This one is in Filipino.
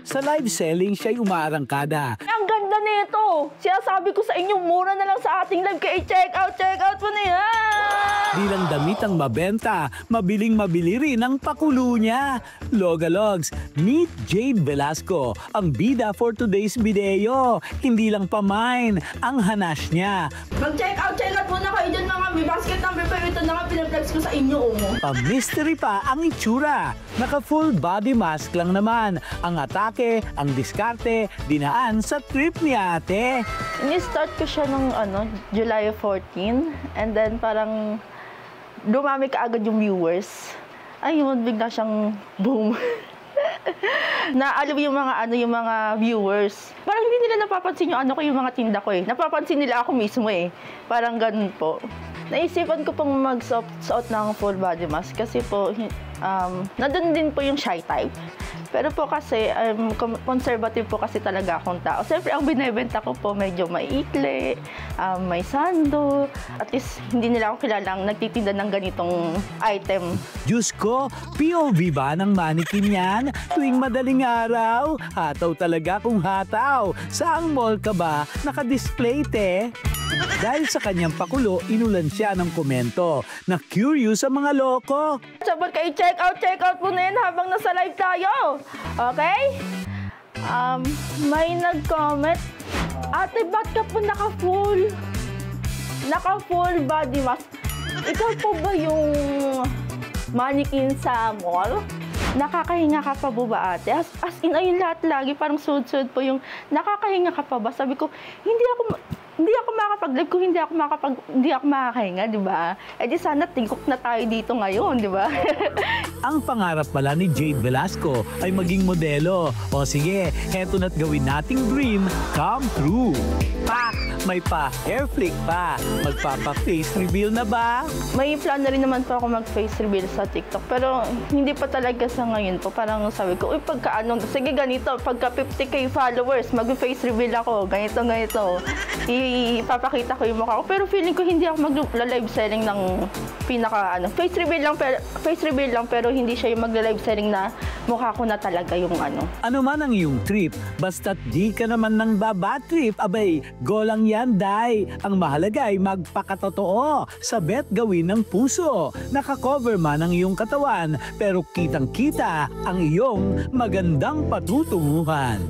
Sa live selling, siya'y umaarangkada. Ang ganda nito! Sinasabi ko sa inyo, mura na lang sa ating live. Kaya check out mo na yan! Di lang damit ang mabenta, mabiling mabili rin ang pakulo niya. Logalogs, meet Jade Velasco, ang bida for today's video. Hindi lang pamain, ang hanash niya. Mag-check out muna kayo dyan mga may basket number 5. Ito na nga pinaplex ko sa inyo. Pa-mystery pa ang itsura. Naka-full body mask lang naman. Ang atake, ang diskarte, dinaan sa trip ni ate. Ni-start ko siya nung July 14. And then parang dumami kaagad yung viewers. Ayun, bigla siyang boom. Naalam yung mga viewers. Parang hindi nila napapansin yung mga tinda ko eh. Napapansin nila ako mismo eh. Parang ganun po. Naisipan ko pong magsuot ng full body mask kasi po nandun din po yung shy type. Pero po kasi conservative po kasi talaga akong tao. Siyempre ang binebenta ko po medyo maikli, may sando. At least hindi nila ako kilalang nagtitinda ng ganitong item. Diyos ko, POV ba ng manikin yan? Tuwing madaling araw, hataw talaga kung hataw. Saang mall ka ba nakadisplay te? Dahil sa kanyang pakulo, inulan siya ng komento na curious sa mga loko. Sabot kayo, check out po na yan habang nasa live tayo. Okay? May nag-comment, ate, ba't ka po naka-full body mask? Ikaw po ba yung mannequin sa mall? Nakakahinga ka pa ba ate? As in, ayun lahat lagi, parang sud-sud po yung nakakahinga ka pa ba? Sabi ko, hindi ako makakapag-live kung hindi ako makakahinga, di ba? Eh di sana tingkok na tayo dito ngayon, di ba? Ang pangarap pala ni Jade Velasco ay maging modelo. O sige, heto na't gawin nating dream come true. Pak! May pa-hair flick pa. Magpapa-face reveal na ba? May plan na rin naman po ako mag-face reveal sa TikTok. Pero hindi pa talaga sa ngayon po. Parang sabi ko, uy, sige ganito, pagka 50k followers, mag-face reveal ako. Ganito. Ipapakita ko yung mukha ko. Pero feeling ko hindi ako mag-live selling ng face reveal lang pero hindi siya yung mag-live selling na mukha ko na talaga yung Ano man ang iyong trip, basta't di ka naman ng bad trip, abay, go lang yan, day. Ang mahalaga ay magpakatotoo. Sabet gawin ng puso. Nakakover man ang iyong katawan, pero kitang-kita ang iyong magandang patutunguhan.